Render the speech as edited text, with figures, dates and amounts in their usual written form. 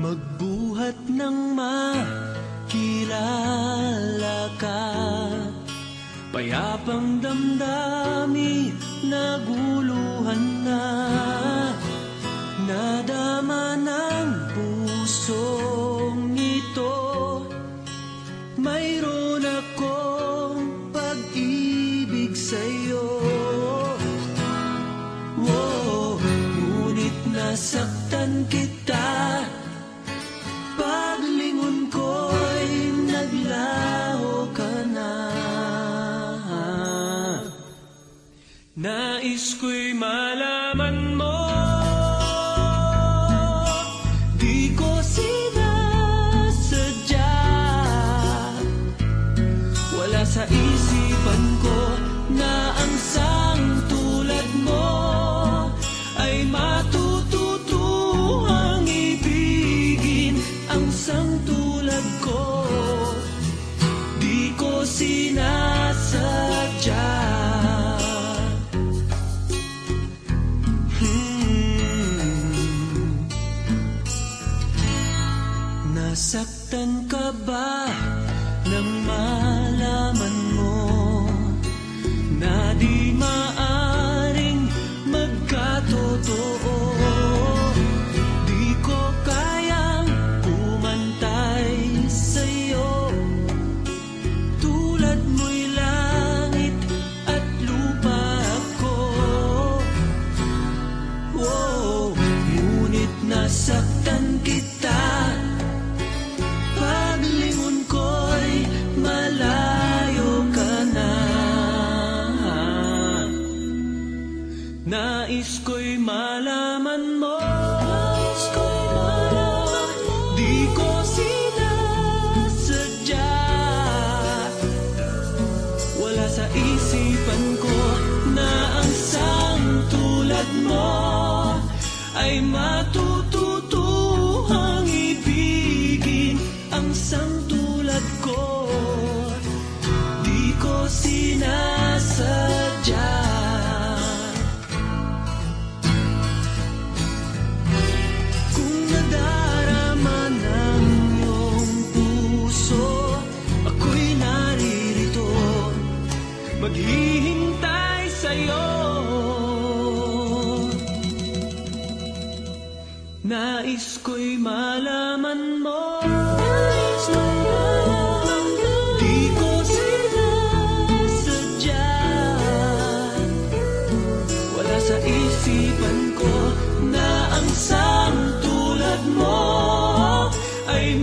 Magbuhat ng makilala ka, payapang damdami naguluhan na, nadama ng pusong ito. Mayroon akong pag-ibig sa'yo, ngunit nasaktan kita. Paglingon ko'y naglaho ka na. Nais ko'y malaman mo, di ko sinasadya. Wala sa isipan ko na ang sang tulad mo ay matututuhang ibigin. Ang sang tulad ko, di ko sinasadya. Nasaktan ka ba nang malaman mo na di maaring magkatotoo? Di ko kayang pumantay sa'yo, tulad mo'y langit at lupa ako. Ngunit nasaktan kita. Paglingon ko'y malayo ka na. Nais ko'y malaman mo, di ko sinasadya. Wala sa isipan ko na ang sang tulad mo ay matututuhang ibigin. Ang sang tulad ko, di ko sinasadya. Kung nadarama ng iyong puso, ako'y naririto, maghihintay sa'yo. Nais ko'y malaman mo, di ko sinasadya. Wala sa isipan ko na ang sang tulad mo ay